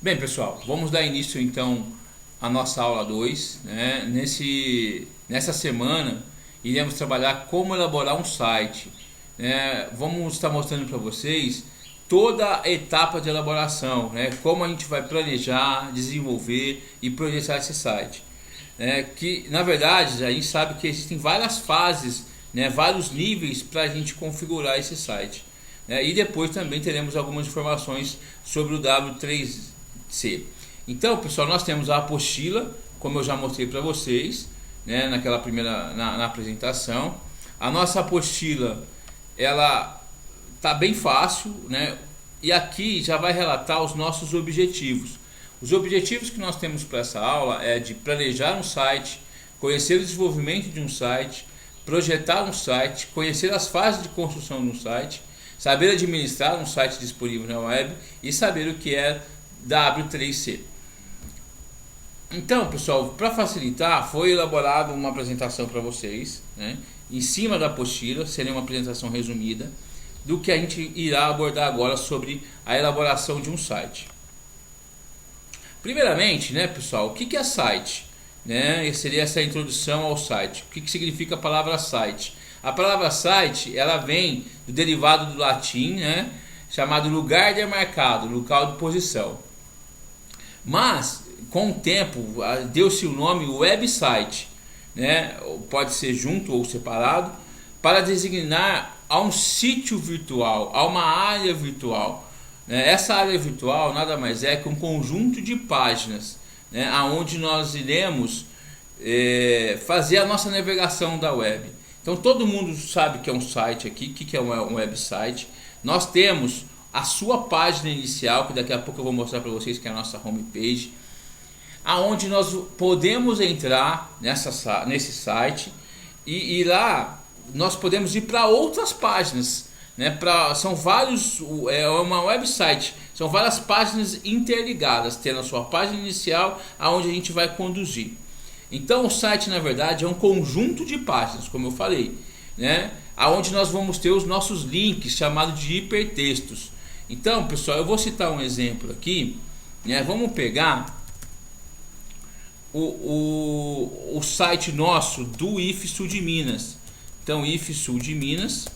Bem, pessoal, vamos dar início então à nossa aula 2, né? Nessa semana iremos trabalhar como elaborar um site, né? Vamos estar mostrando para vocês toda a etapa de elaboração, né? Como a gente vai planejar, desenvolver e projetar esse site, né? Que na verdade a gente sabe que existem várias fases, né? Vários níveis para a gente configurar esse site, né? E depois também teremos algumas informações sobre o W3C. Então, pessoal, nós temos a apostila, como eu já mostrei para vocês, né, naquela primeira na apresentação. A nossa apostila, ela tá bem fácil, né? E aqui já vai relatar os nossos objetivos. Os objetivos que nós temos para essa aula é de planejar um site, conhecer o desenvolvimento de um site, projetar um site, conhecer as fases de construção de um site, saber administrar um site disponível na web e saber o que é W3C. Então, pessoal, para facilitar, foi elaborada uma apresentação para vocês, né? Em cima da apostila, seria uma apresentação resumida do que a gente irá abordar agora sobre a elaboração de um site. Primeiramente, né, pessoal, o que é site? Né? Seria essa introdução ao site. O que significa a palavra site? A palavra site, ela vem do derivado do latim, né, chamado lugar demarcado, local de posição. Mas, com o tempo, deu-se o nome website, né? Pode ser junto ou separado, para designar a um sítio virtual, a uma área virtual, né? Essa área virtual nada mais é que um conjunto de páginas, né? Onde nós iremos fazer a nossa navegação da web. Então todo mundo sabe que é um site aqui, que é um website. Nós temos a sua página inicial, que daqui a pouco eu vou mostrar para vocês, que é a nossa homepage, aonde nós podemos entrar nesse site e lá nós podemos ir para outras páginas, né? São vários, é uma website, são várias páginas interligadas, tendo a sua página inicial, aonde a gente vai conduzir. Então o site, na verdade, é um conjunto de páginas, como eu falei, né? Aonde nós vamos ter os nossos links, chamados de hipertextos. Então, pessoal, eu vou citar um exemplo aqui, né? Vamos pegar o site nosso do IFSU de Minas. Então, IFSU de Minas.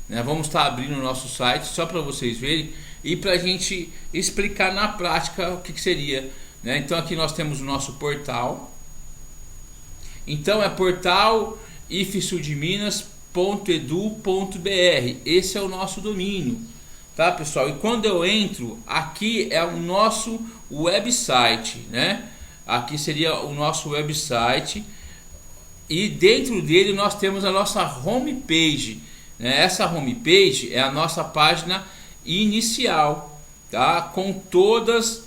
Né? Vamos estar abrindo o nosso site só para vocês verem e para a gente explicar na prática o que seria, né? Então, aqui nós temos o nosso portal. Então, é portal ifsudeminas.edu.br. Esse é o nosso domínio. Tá, pessoal? E quando eu entro, aqui é o nosso website, né? Aqui seria o nosso website e dentro dele nós temos a nossa homepage, né? Essa homepage é a nossa página inicial, tá? Com todas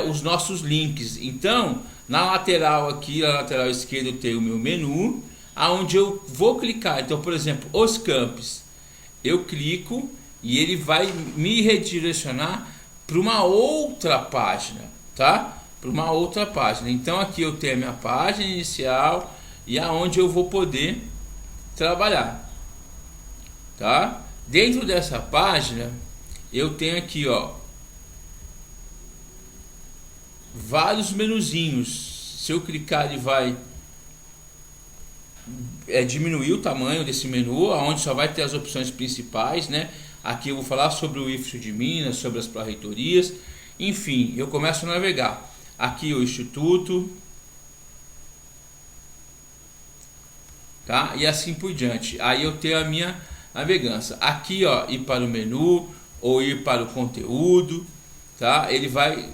os nossos links. Então, na lateral aqui, na lateral esquerda, eu tenho o meu menu, aonde eu vou clicar. Então, por exemplo, os campos, eu clico e ele vai me redirecionar para uma outra página, tá? Para uma outra página. Então aqui eu tenho a minha página inicial e aonde eu vou poder trabalhar, tá? Dentro dessa página eu tenho aqui, ó, vários menuzinhos. Se eu clicar, ele vai diminuir o tamanho desse menu, aonde só vai ter as opções principais, né? Aqui eu vou falar sobre o IFSU de Minas, sobre as pró-reitorias, enfim, eu começo a navegar. Aqui o Instituto, tá? E assim por diante. Aí eu tenho a minha navegância. Aqui, ó, ir para o menu ou ir para o conteúdo, tá? Ele vai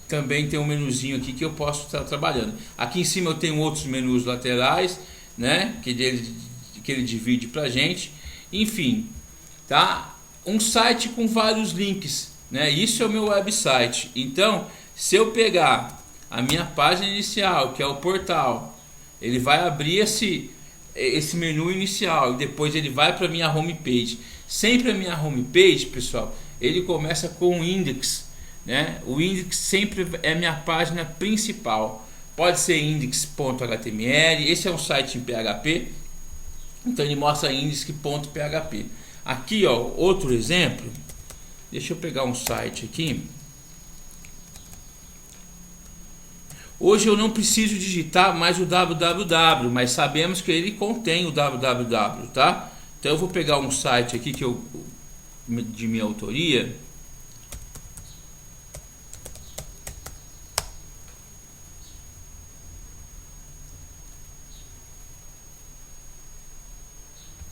também ter um menuzinho aqui que eu posso estar trabalhando. Aqui em cima eu tenho outros menus laterais, né? Que ele divide pra gente. Enfim, tá? Um site com vários links, né? Isso é o meu website. Então, se eu pegar a minha página inicial, que é o portal, ele vai abrir esse menu inicial e depois ele vai para minha homepage. Sempre a minha homepage, pessoal, ele começa com um index, né? O index sempre é minha página principal. Pode ser index.html. Esse é um site em PHP. Então ele mostra index.php. Aqui, ó, outro exemplo. Deixa eu pegar um site aqui. Hoje eu não preciso digitar mais o www, mas sabemos que ele contém o www, tá? Então eu vou pegar um site aqui que de minha autoria.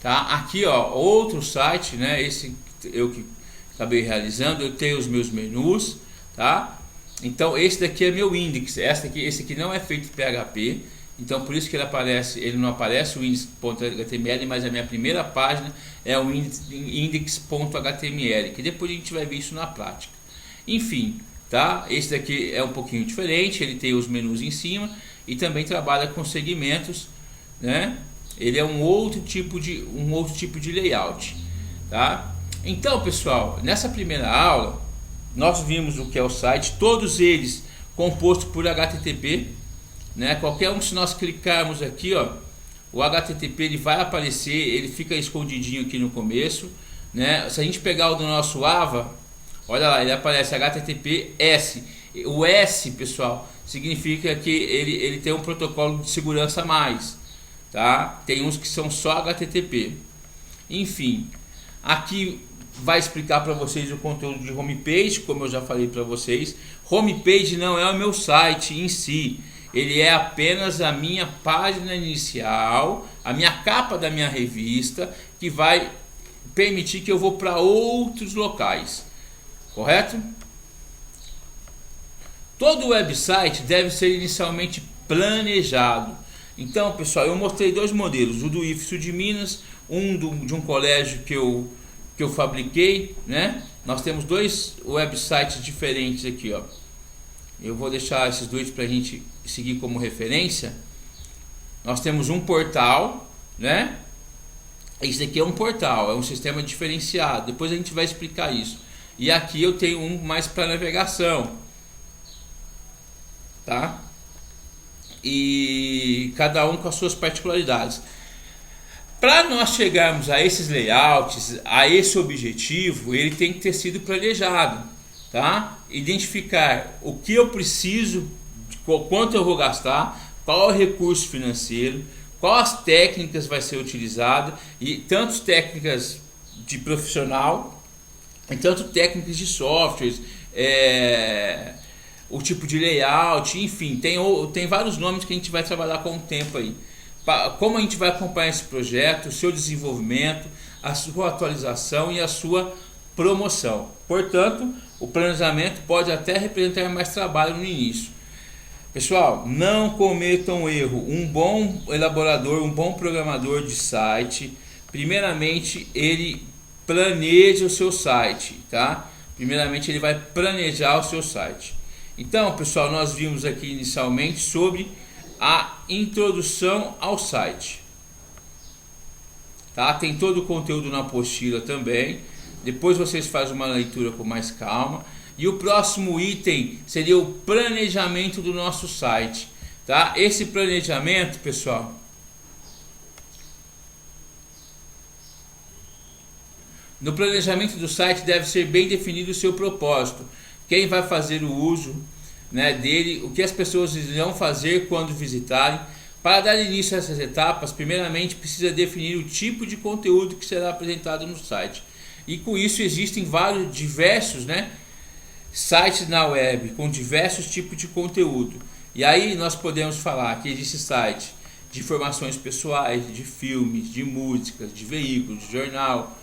Tá? Aqui, ó, outro site, né? Esse eu que acabei realizando, eu tenho os meus menus, tá? Então esse daqui é meu index. Esse aqui não é feito em PHP, então por isso que ele não aparece o index.html, mas a minha primeira página é o index.html, que depois a gente vai ver isso na prática. Enfim, tá? Esse daqui é um pouquinho diferente, ele tem os menus em cima e também trabalha com segmentos, né? Ele é um outro tipo de layout, tá? Então, pessoal, nessa primeira aula nós vimos o que é o site, todos eles compostos por HTTP, né? Qualquer um, se nós clicarmos aqui, ó, o HTTP ele vai aparecer, ele fica escondidinho aqui no começo, né? Se a gente pegar o do nosso AVA, olha lá, ele aparece HTTPS. O S, pessoal, significa que ele tem um protocolo de segurança a mais, tá? Tem uns que são só HTTP. Enfim, aqui vai explicar para vocês o conteúdo de homepage, como eu já falei para vocês. Homepage não é o meu site em si, ele é apenas a minha página inicial, a minha capa da minha revista, que vai permitir que eu vou para outros locais, correto? Todo website deve ser inicialmente planejado. Então, pessoal, eu mostrei dois modelos, o do IFSU de Minas, de um colégio que eu fabriquei, né? Nós temos dois websites diferentes aqui, ó. Eu vou deixar esses dois para a gente seguir como referência. Nós temos um portal, né? Esse aqui é um portal, é um sistema diferenciado. Depois a gente vai explicar isso. E aqui eu tenho um mais para navegação, tá? E cada um com as suas particularidades. Para nós chegarmos a esses layouts, a esse objetivo, ele tem que ter sido planejado, tá? Identificar o que eu preciso, quanto eu vou gastar, qual é o recurso financeiro, quais técnicas vai ser utilizado, e tanto técnicas de profissional, e tanto técnicas de softwares, o tipo de layout, enfim, tem vários nomes que a gente vai trabalhar com o tempo aí. Como a gente vai acompanhar esse projeto, o seu desenvolvimento, a sua atualização e a sua promoção. Portanto, o planejamento pode até representar mais trabalho no início. Pessoal, não cometam um erro. Um bom elaborador, um bom programador de site, primeiramente ele planeja o seu site, tá? Primeiramente ele vai planejar o seu site. Então, pessoal, nós vimos aqui inicialmente sobre a introdução ao site, tá? Tem todo o conteúdo na apostila também. Depois vocês fazem uma leitura com mais calma. E o próximo item seria o planejamento do nosso site, tá? Esse planejamento, pessoal, no planejamento do site deve ser bem definido o seu propósito, quem vai fazer o uso, né, dele, o que as pessoas irão fazer quando visitarem. Para dar início a essas etapas, primeiramente precisa definir o tipo de conteúdo que será apresentado no site. E com isso existem diversos, né, sites na web com diversos tipos de conteúdo. E aí nós podemos falar que existe site de informações pessoais, de filmes, de músicas, de veículos, de jornal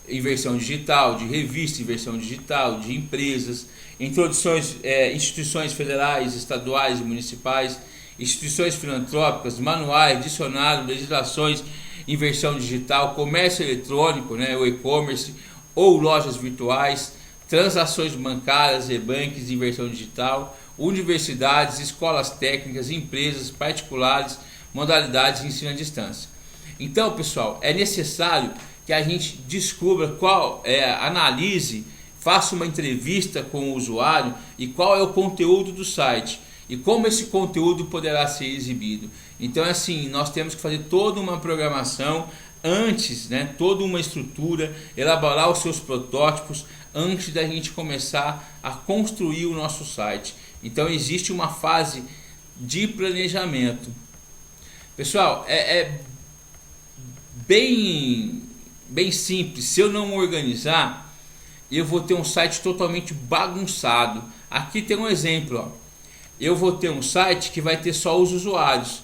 em versão digital, de revista em versão digital, de empresas, instituições federais, estaduais e municipais, instituições filantrópicas, manuais, dicionários, legislações em versão digital, comércio eletrônico, né, o e-commerce ou lojas virtuais, transações bancárias e bancos em versão digital, universidades, escolas técnicas, empresas particulares, modalidades de ensino à distância. Então, pessoal, é necessário que a gente descubra analise, faça uma entrevista com o usuário e qual é o conteúdo do site e como esse conteúdo poderá ser exibido. Então, assim, nós temos que fazer toda uma programação antes, né, toda uma estrutura, elaborar os seus protótipos antes da gente começar a construir o nosso site. Então existe uma fase de planejamento. Pessoal, é bem simples. Se eu não organizar, eu vou ter um site totalmente bagunçado. Aqui tem um exemplo, ó. Eu vou ter um site que vai ter só os usuários,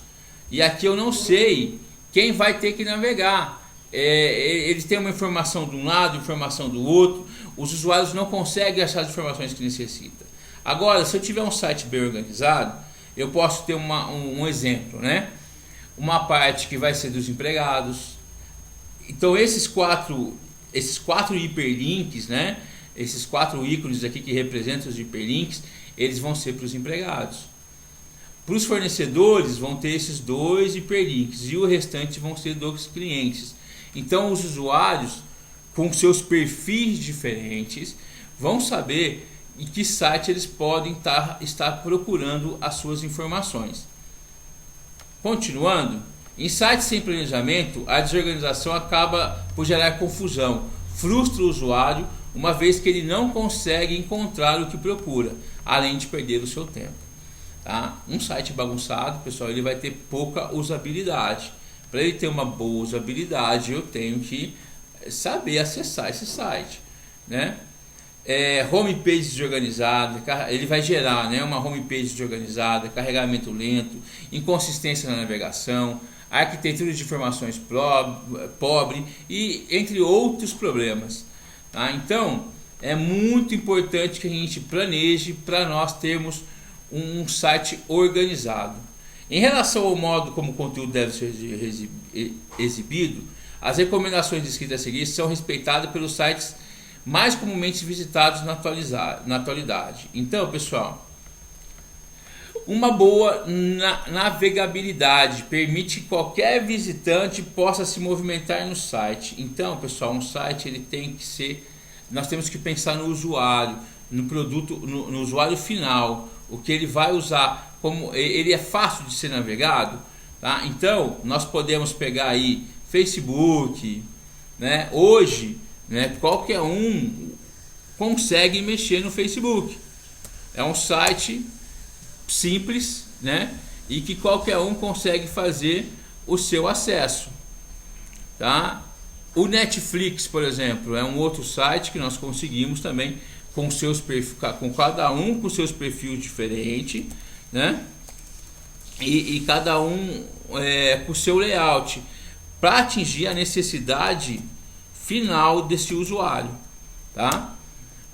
e aqui eu não sei quem vai ter que navegar. Eles têm uma informação de um lado, informação do outro. Os usuários não conseguem achar as informações que necessitam. Agora, se eu tiver um site bem organizado, eu posso ter um exemplo, né? Uma parte que vai ser dos empregados. Então esses quatro hiperlinks, né? Esses 4 ícones aqui que representam os hiperlinks, eles vão ser para os empregados. Para os fornecedores vão ter esses 2 hiperlinks e o restante vão ser dos clientes. Então os usuários com seus perfis diferentes vão saber em que site eles podem estar procurando as suas informações. Continuando, em sites sem planejamento, a desorganização acaba por gerar confusão, frustra o usuário, uma vez que ele não consegue encontrar o que procura, além de perder o seu tempo. Tá? Um site bagunçado, pessoal, ele vai ter pouca usabilidade. Para ele ter uma boa usabilidade, eu tenho que saber acessar esse site, né? Homepage desorganizada, ele vai gerar, né, uma homepage desorganizada, carregamento lento, inconsistência na navegação, arquitetura de informações pobre e entre outros problemas. Tá? Então é muito importante que a gente planeje para nós termos um site organizado. Em relação ao modo como o conteúdo deve ser exibido, as recomendações descritas a seguir são respeitadas pelos sites mais comumente visitados na atualidade. Então, pessoal, uma boa navegabilidade permite que qualquer visitante possa se movimentar no site. Então, pessoal, um site ele tem que ser, nós temos que pensar no usuário, no produto, no usuário final, o que ele vai usar, como ele é fácil de ser navegado, tá? Então, nós podemos pegar aí Facebook, né? Hoje, né, qualquer um consegue mexer no Facebook. É um site simples, né, e que qualquer um consegue fazer o seu acesso, tá? O Netflix, por exemplo, é um outro site que nós conseguimos também com seus perfis, com cada um com seus perfis diferentes, né? E cada um com o seu layout para atingir a necessidade final desse usuário, tá?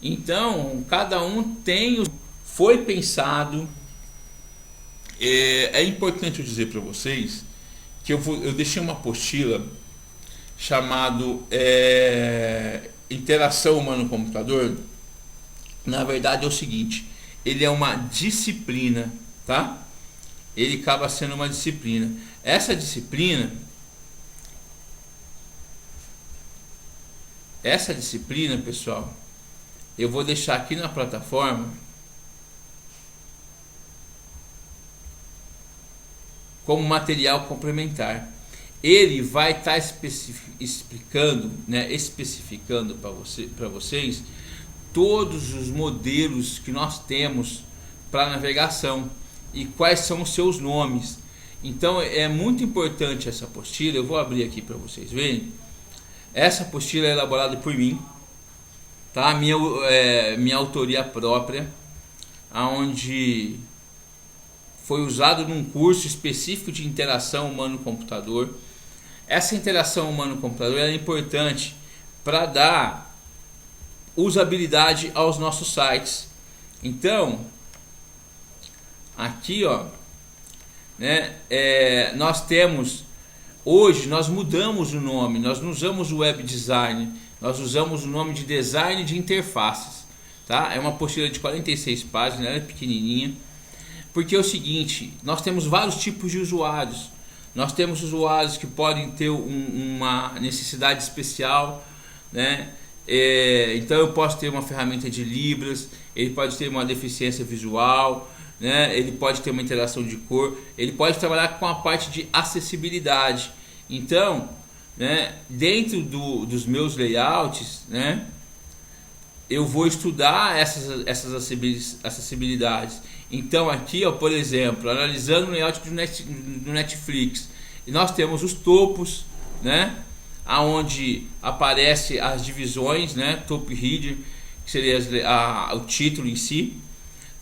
Então cada um foi pensado. É importante eu dizer para vocês que eu deixei uma apostila chamado Interação Humano-Computador. Na verdade é o seguinte, ele é uma disciplina, tá? Ele acaba sendo uma disciplina. Essa disciplina, pessoal, eu vou deixar aqui na plataforma como material complementar. Ele vai estar especificando para vocês todos os modelos que nós temos para navegação e quais são os seus nomes. Então é muito importante essa apostila. Eu vou abrir aqui para vocês verem. Essa apostila é elaborada por mim, tá? Minha autoria própria, aonde foi usado num curso específico de interação humano-computador. Essa interação humano-computador é importante para dar usabilidade aos nossos sites. Então, aqui, ó, né, nós temos, hoje nós mudamos o nome, nós não usamos o web design, nós usamos o nome de design de interfaces, tá? É uma apostila de 46 páginas, ela é pequenininha. Porque é o seguinte, nós temos vários tipos de usuários. Nós temos usuários que podem ter uma necessidade especial, né? Então eu posso ter uma ferramenta de Libras, ele pode ter uma deficiência visual, né? Ele pode ter uma interação de cor, ele pode trabalhar com a parte de acessibilidade. Então né, dentro dos meus layouts, né, eu vou estudar essas acessibilidades. Então aqui, ó, por exemplo, analisando o layout do Netflix, e nós temos os topos, né, aonde aparece as divisões, né, top header, que seria o título em si.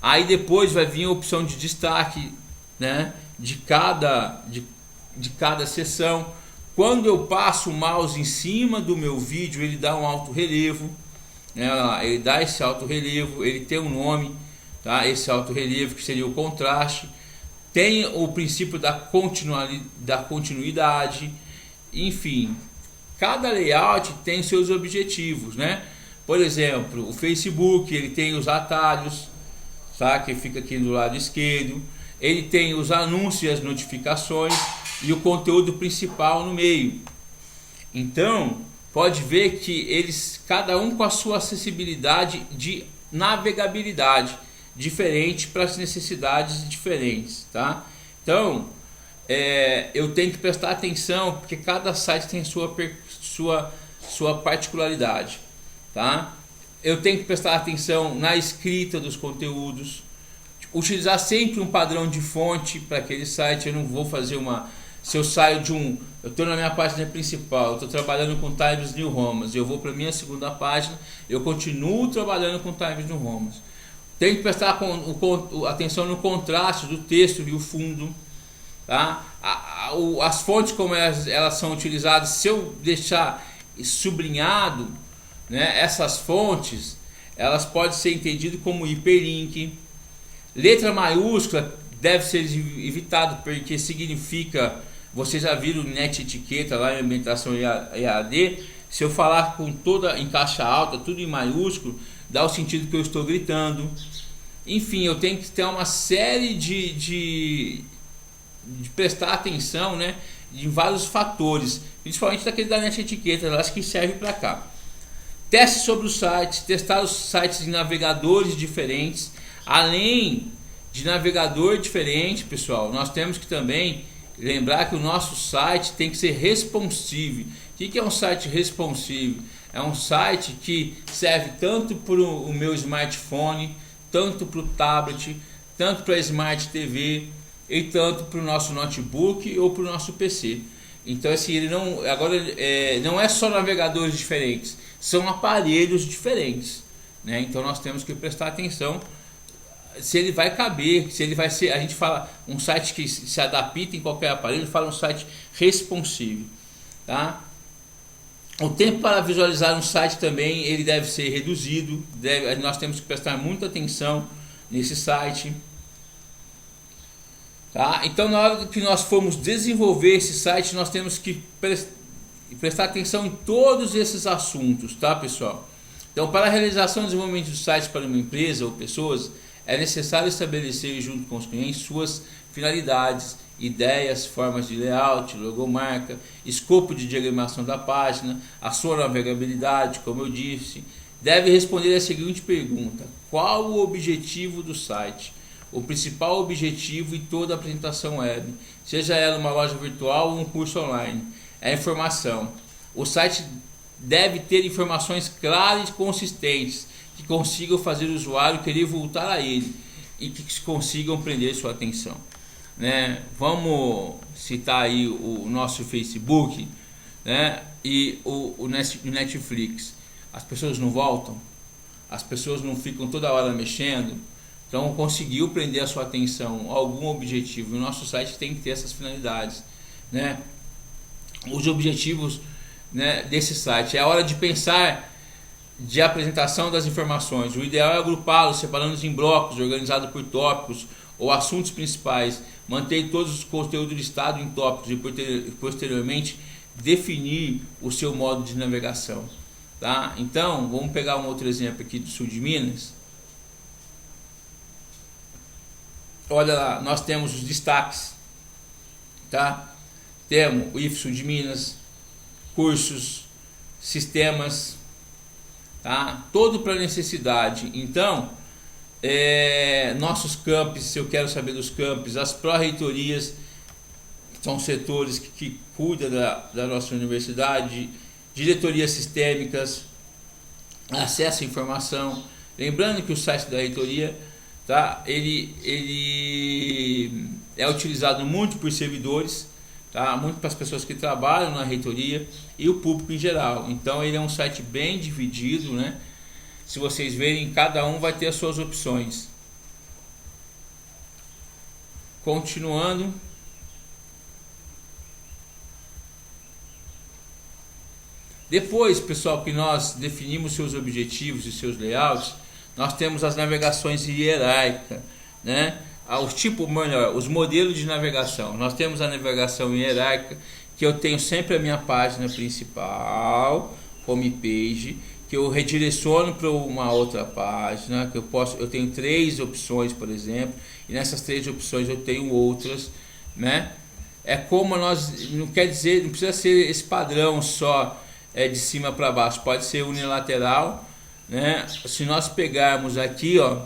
Aí depois vai vir a opção de destaque, né, de cada seção. Quando eu passo o mouse em cima do meu vídeo, ele dá um alto relevo, né, ele dá esse alto relevo, ele tem um nome, tá? Esse alto relevo que seria o contraste, tem o princípio da continuidade, enfim, cada layout tem seus objetivos, né? Por exemplo, o Facebook, ele tem os atalhos, tá? Que fica aqui do lado esquerdo, ele tem os anúncios e as notificações e o conteúdo principal no meio. Então pode ver que eles, cada um com a sua acessibilidade de navegabilidade diferente para as necessidades diferentes, tá? Então eu tenho que prestar atenção, porque cada site tem sua particularidade, tá? Eu tenho que prestar atenção na escrita dos conteúdos, utilizar sempre um padrão de fonte para aquele site. Eu não vou fazer se eu saio eu estou na minha página principal, eu estou trabalhando com Times New Roman, eu vou para minha segunda página, eu continuo trabalhando com Times New Roman. Tem que prestar atenção no contraste do texto e o fundo, tá? As fontes, como elas são utilizadas, se eu deixar sublinhado, né, essas fontes, elas podem ser entendidas como hiperlink. Letra maiúscula deve ser evitado, porque significa, vocês já viram net etiqueta lá em ambientação EAD, se eu falar em caixa alta, tudo em maiúsculo, dá o sentido que eu estou gritando. Enfim, eu tenho que ter uma série de prestar atenção, né, em vários fatores, principalmente daquele da net etiqueta, eu acho que serve para cá. Teste sobre os sites, testar os sites em navegadores diferentes. Além de navegador diferente, pessoal, nós temos que também lembrar que o nosso site tem que ser responsive. O que é um site responsive? É um site que serve tanto para o meu smartphone, tanto para o tablet, tanto para a Smart TV e tanto para o nosso notebook ou para o nosso PC. Então assim, ele não é só navegadores diferentes, são aparelhos diferentes, né? Então nós temos que prestar atenção se ele vai caber, se ele vai ser, a gente fala um site que se adapta em qualquer aparelho, fala um site responsive, tá? O tempo para visualizar um site também, ele deve ser reduzido, nós temos que prestar muita atenção nesse site, tá? Então na hora que nós formos desenvolver esse site, nós temos que prestar atenção em todos esses assuntos, tá, pessoal? Então, para a realização e desenvolvimento do site para uma empresa ou pessoas, é necessário estabelecer junto com os clientes suas finalidades, ideias, formas de layout, logomarca, escopo de diagramação da página, a sua navegabilidade, como eu disse. Deve responder a seguinte pergunta: qual o objetivo do site? O principal objetivo em toda a apresentação web, seja ela uma loja virtual ou um curso online, é a informação. O site deve ter informações claras e consistentes, que consigam fazer o usuário querer voltar a ele e que consigam prender sua atenção, né? Vamos citar aí o nosso Facebook, né? E o Netflix. As pessoas não voltam, as pessoas não ficam toda hora mexendo, então conseguiu prender a sua atenção, algum objetivo. O nosso site tem que ter essas finalidades, né? Os objetivos, né, desse site é a hora de pensar de apresentação das informações. O ideal é agrupá-los, separando-os em blocos, organizados por tópicos ou assuntos principais. Manter todos os conteúdos listados em tópicos e posteriormente definir o seu modo de navegação, tá? Então, vamos pegar um outro exemplo aqui do sul de Minas. Olha lá, nós temos os destaques, tá? Temos o IF Sul de Minas, cursos, sistemas, tá? Todo para necessidade. Então, nossos campos, se eu quero saber dos campos, as pró-reitorias, são setores que cuidam da nossa universidade, diretorias sistêmicas, acesso à informação. Lembrando que o site da reitoria, tá, ele é utilizado muito por servidores, tá, muito para as pessoas que trabalham na reitoria e o público em geral. Então ele é um site bem dividido, né? Se vocês verem, cada um vai ter as suas opções. Continuando. Depois, pessoal, que nós definimos seus objetivos e seus layouts, nós temos as navegações hierárquicas, né? Os modelos de navegação. Nós temos a navegação hierárquica, que eu tenho sempre a minha página principal, homepage, que eu redireciono para uma outra página, que eu tenho 3 opções, por exemplo, e nessas 3 opções eu tenho outras, né? É como não quer dizer, não precisa ser esse padrão só de cima para baixo, pode ser unilateral, né? Se nós pegarmos aqui, ó,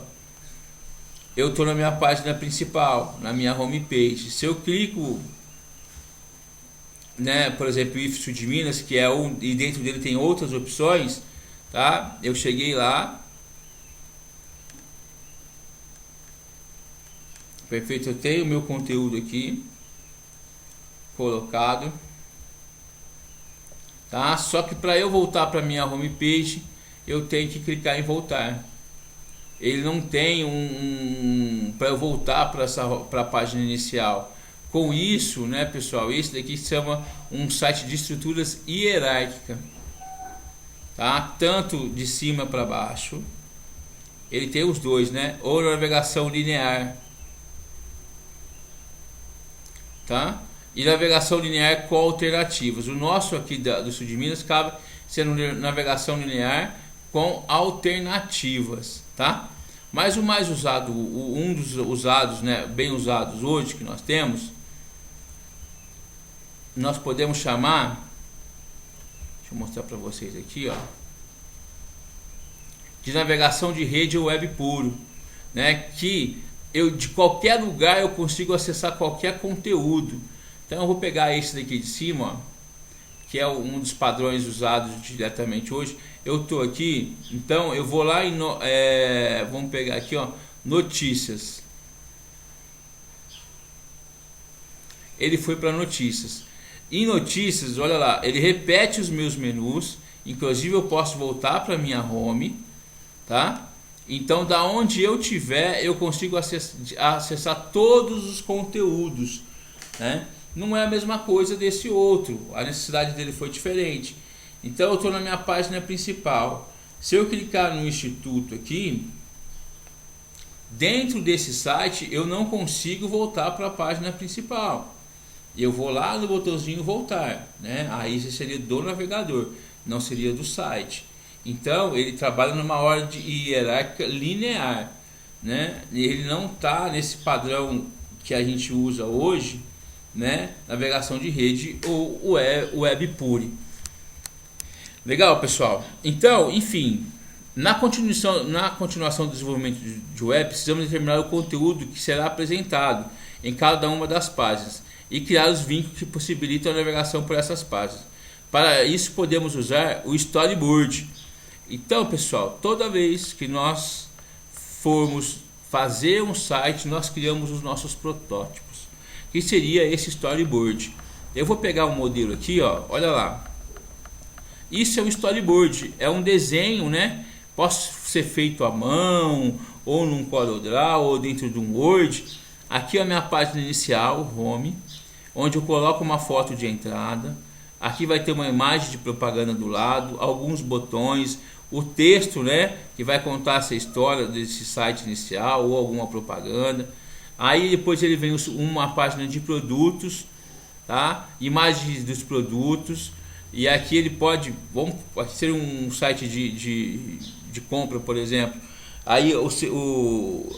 eu estou na minha página principal, na minha homepage. Se eu clico, né, por exemplo, IFSU de Minas, que é e dentro dele tem outras opções, tá? Eu cheguei lá, perfeito, eu tenho o meu conteúdo aqui colocado, tá? Só que para eu voltar para minha homepage, eu tenho que clicar em voltar. Ele não tem para eu voltar para a página inicial. Com isso, né, pessoal, isso daqui se chama um site de estruturas hierárquica, tá? Tanto de cima para baixo. Ele tem os dois, né? Ou navegação linear, tá? E navegação linear com alternativas. O nosso aqui do sul de Minas cabe sendo navegação linear com alternativas, tá? Mas o mais usado, um dos usados, né, bem usados hoje que nós temos, nós podemos chamar, deixa eu mostrar para vocês aqui, ó, de navegação de rede ou web puro, né? Que de qualquer lugar eu consigo acessar qualquer conteúdo. Então eu vou pegar esse daqui de cima, ó, que é um dos padrões usados diretamente hoje. Eu estou aqui, então eu vou lá e vamos pegar aqui, ó, notícias. Ele foi para notícias. Em notícias, olha lá, ele repete os meus menus, inclusive eu posso voltar para minha home, tá? Então, da onde eu tiver, eu consigo acessar todos os conteúdos, né? Não é a mesma coisa desse outro, a necessidade dele foi diferente. Então eu estou na minha página principal. Se eu clicar no instituto aqui, dentro desse site eu não consigo voltar para a página principal. Eu vou lá no botãozinho voltar, né? Aí seria do navegador, não seria do site. Então ele trabalha numa ordem hierárquica linear, né? Ele não está nesse padrão que a gente usa hoje, né? Navegação de rede ou web pure. Legal, pessoal. Então, enfim, na continuação do desenvolvimento de web, precisamos determinar o conteúdo que será apresentado em cada uma das páginas e criar os vínculos que possibilitam a navegação por essas páginas. Para isso, podemos usar o storyboard. Então, pessoal, toda vez que nós formos fazer um site, nós criamos os nossos protótipos, que seria esse storyboard. Eu vou pegar um modelo aqui, ó, olha lá. Isso é um storyboard, é um desenho, né? Pode ser feito à mão, ou num CorelDRAW, ou dentro de um Word. Aqui é a minha página inicial, home, onde eu coloco uma foto de entrada. Aqui vai ter uma imagem de propaganda do lado, alguns botões, o texto, né, que vai contar essa história desse site inicial ou alguma propaganda. Aí depois ele vem uma página de produtos, tá? Imagens dos produtos. E aqui ele pode, aqui ser um site de compra, por exemplo. Aí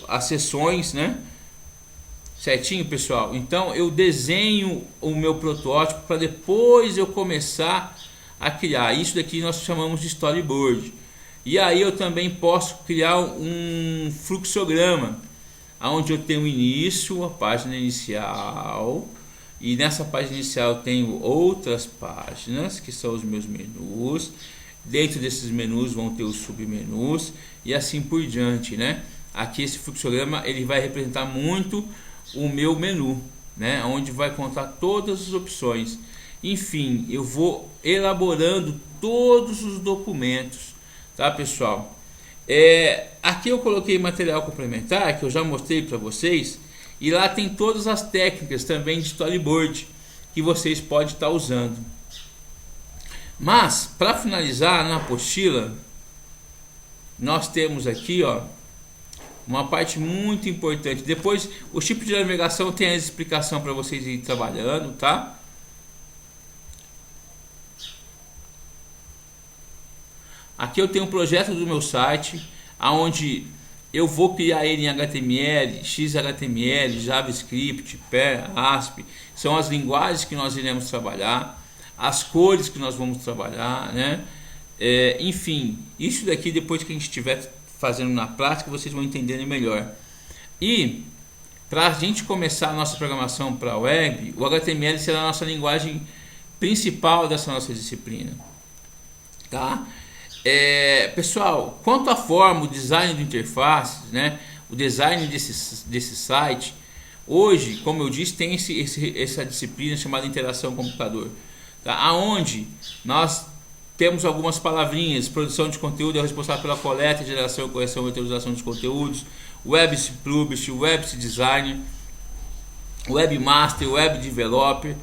as seções, né? Certinho, pessoal? Então eu desenho o meu protótipo para depois eu começar a criar. Isso daqui nós chamamos de storyboard. E aí eu também posso criar um fluxograma, onde eu tenho o início, a página inicial, E nessa página inicial eu tenho outras páginas, que são os meus menus. Dentro desses menus vão ter os submenus e assim por diante, né? Aqui esse fluxograma ele vai representar muito o meu menu, né? Onde vai contar todas as opções. Enfim, eu vou elaborando todos os documentos, tá, pessoal? Aqui eu coloquei material complementar que eu já mostrei para vocês, e lá tem todas as técnicas também de storyboard que vocês podem estar usando. Mas para finalizar na apostila, nós temos aqui, ó, uma parte muito importante. Depois, o tipo de navegação tem a explicação para vocês irem trabalhando, tá? Aqui eu tenho um projeto do meu site, aonde eu vou criar ele em HTML, XHTML, JavaScript, Perl, ASP. São as linguagens que nós iremos trabalhar, as cores que nós vamos trabalhar, né? Enfim, isso daqui depois que a gente estiver fazendo na prática, vocês vão entender melhor. E para a gente começar a nossa programação para a web, o HTML será a nossa linguagem principal dessa nossa disciplina, tá? Pessoal, quanto à forma, o design de interfaces, né, o design desse site, hoje, como eu disse, tem essa disciplina chamada interação computador, tá? Aonde nós temos algumas palavrinhas: produção de conteúdo é responsável pela coleta, geração, correção e atualização dos conteúdos, web publisher, web designer, webmaster, web developer.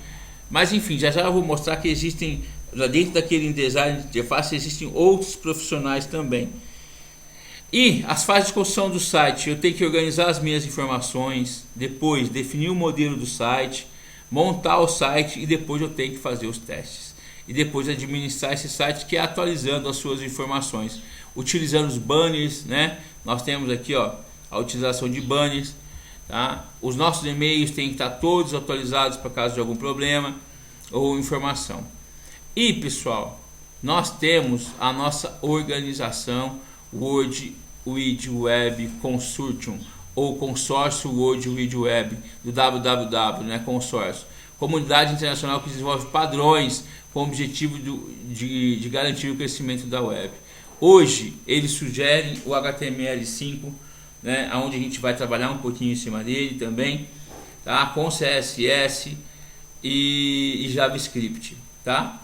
Mas enfim, já eu vou mostrar que existem, dentro daquele design de interface, existem outros profissionais também. E as fases de construção do site: eu tenho que organizar as minhas informações, depois definir o modelo do site, montar o site, e depois eu tenho que fazer os testes. E depois administrar esse site, que é atualizando as suas informações, utilizando os banners, né? Nós temos aqui, ó, a utilização de banners, tá? Os nossos e-mails têm que estar todos atualizados para caso de algum problema ou informação. E pessoal, nós temos a nossa organização World Wide Web Consortium, ou consórcio World Wide Web, do www, né? Consórcio, comunidade internacional que desenvolve padrões com o objetivo de garantir o crescimento da web. Hoje eles sugerem o HTML5, né, onde a gente vai trabalhar um pouquinho em cima dele também, tá? Com CSS e JavaScript, tá?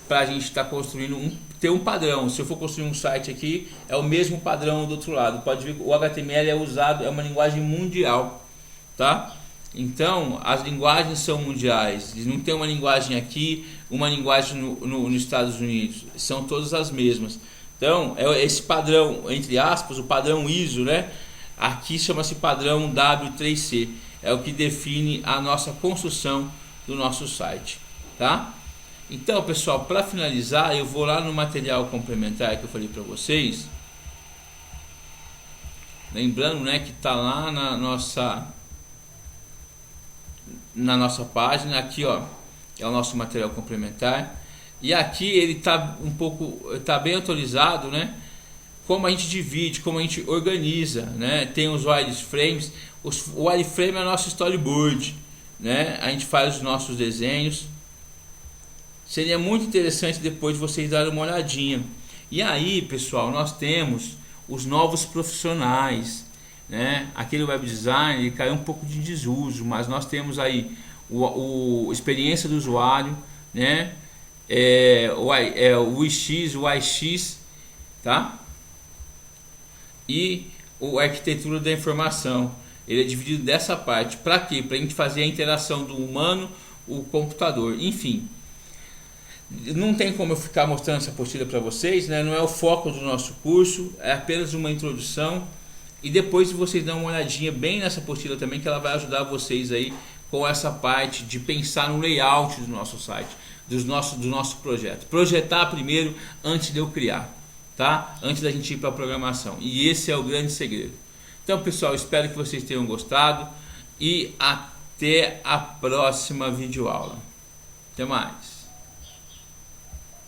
Para a gente estar construindo ter um padrão. Se eu for construir um site aqui, é o mesmo padrão do outro lado. Pode ver que o HTML é usado, é uma linguagem mundial, tá? Então as linguagens são mundiais, não tem uma linguagem aqui, uma linguagem nos Estados Unidos, são todas as mesmas. Então esse padrão, entre aspas, o padrão ISO, né? Aqui chama-se padrão W3C, é o que define a nossa construção do nosso site, tá? Então pessoal, para finalizar, eu vou lá no material complementar que eu falei para vocês, lembrando, né, que está lá na nossa página. Aqui, ó, é o nosso material complementar, e aqui ele tá bem atualizado, né? Como a gente divide, como a gente organiza, né? Tem os wireframes. O wireframe é o nosso storyboard, né? A gente faz os nossos desenhos. Seria muito interessante depois vocês darem uma olhadinha. E aí, pessoal, nós temos os novos profissionais, né? Aquele web design ele caiu um pouco de desuso, mas nós temos aí o experiência do usuário, né? O UX, o UX, tá? E a arquitetura da informação, ele é dividido dessa parte. Para quê? Para a gente fazer a interação do humano, o computador, enfim. Não tem como eu ficar mostrando essa apostila para vocês, né? Não é o foco do nosso curso, é apenas uma introdução. E depois vocês dão uma olhadinha bem nessa apostila também, que ela vai ajudar vocês aí com essa parte de pensar no layout do nosso site, do nosso projeto. Projetar primeiro antes de eu criar, tá? Antes da gente ir para a programação. E esse é o grande segredo. Então, pessoal, espero que vocês tenham gostado e até a próxima videoaula. Até mais.